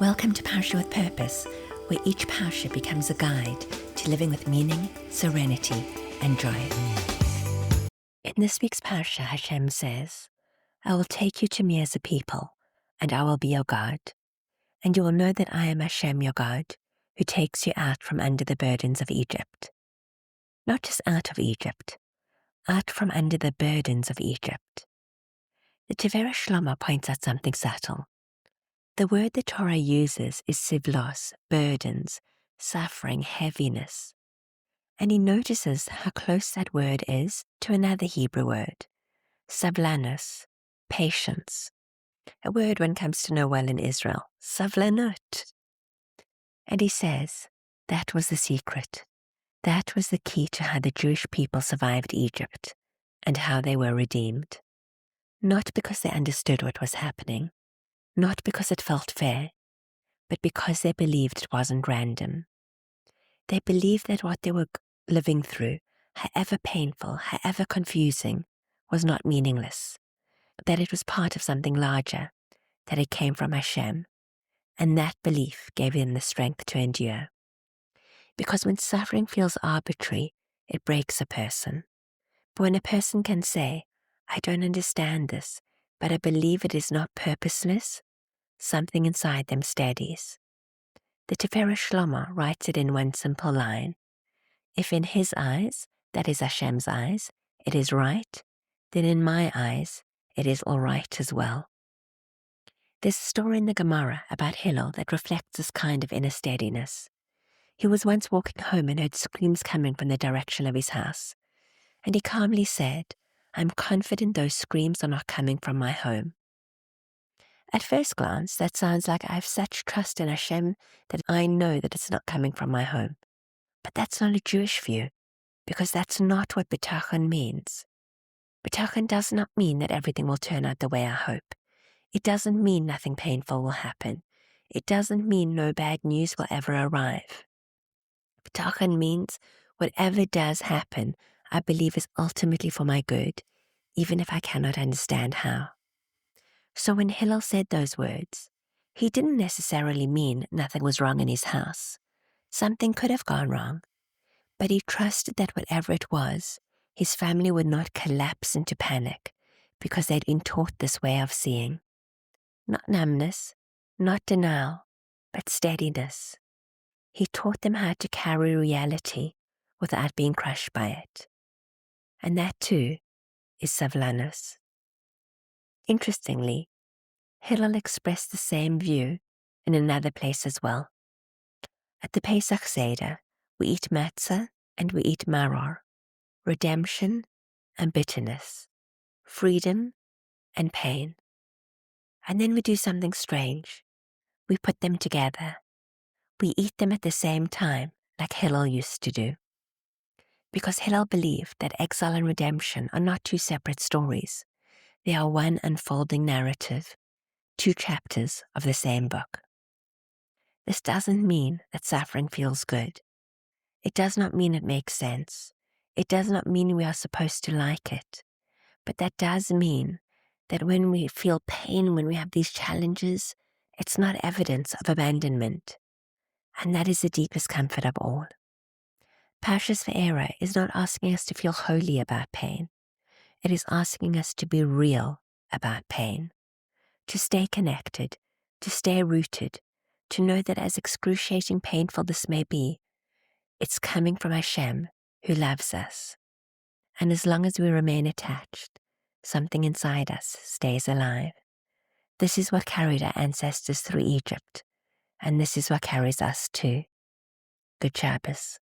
Welcome to Parsha with Purpose, where each Parsha becomes a guide to living with meaning, serenity, and joy. In this week's Parsha, Hashem says, I will take you to me as a people, and I will be your God. And you will know that I am Hashem, your God, who takes you out from under the burdens of Egypt. Not just out of Egypt, out from under the burdens of Egypt. The Vaera points out something subtle. The word the Torah uses is sivlos, burdens, suffering, heaviness. And he notices how close that word is to another Hebrew word, savlanus, patience. A word one comes to know well in Israel, savlanut. And he says that was the secret. That was the key to how the Jewish people survived Egypt and how they were redeemed. Not because they understood what was happening, not because it felt fair, but because they believed it wasn't random. They believed that what they were living through, however painful, however confusing, was not meaningless, that it was part of something larger, that it came from Hashem, and that belief gave them the strength to endure. Because when suffering feels arbitrary, it breaks a person. But when a person can say, I don't understand this, but I believe it is not purposeless, something inside them steadies. The Vaera writes it in one simple line. If in his eyes, that is Hashem's eyes, it is right, then in my eyes, it is all right as well. There's a story in the Gemara about Hillel that reflects this kind of inner steadiness. He was once walking home and heard screams coming from the direction of his house, and he calmly said, I'm confident those screams are not coming from my home. At first glance, that sounds like I have such trust in Hashem that I know that it's not coming from my home. But that's not a Jewish view, because that's not what bitachon means. Bitachon does not mean that everything will turn out the way I hope. It doesn't mean nothing painful will happen. It doesn't mean no bad news will ever arrive. Bitachon means whatever does happen, I believe is ultimately for my good, even if I cannot understand how. So when Hillel said those words, he didn't necessarily mean nothing was wrong in his house. Something could have gone wrong, but he trusted that whatever it was, his family would not collapse into panic because they'd been taught this way of seeing. Not numbness, not denial, but steadiness. He taught them how to carry reality without being crushed by it. And that too is savlanus. Interestingly, Hillel expressed the same view in another place as well. At the Pesach Seder, we eat matzah and we eat maror, redemption and bitterness, freedom and pain. And then we do something strange. We put them together. We eat them at the same time, like Hillel used to do. Because Hillel believed that exile and redemption are not two separate stories. They are one unfolding narrative, two chapters of the same book. This doesn't mean that suffering feels good. It does not mean it makes sense. It does not mean we are supposed to like it. But that does mean that when we feel pain, when we have these challenges, it's not evidence of abandonment. And that is the deepest comfort of all. Parshas Vaera is not asking us to feel holy about pain. It is asking us to be real about pain, to stay connected, to stay rooted, to know that as excruciating painful this may be, it's coming from Hashem who loves us. And as long as we remain attached, something inside us stays alive. This is what carried our ancestors through Egypt, and this is what carries us too. Good Shabbos.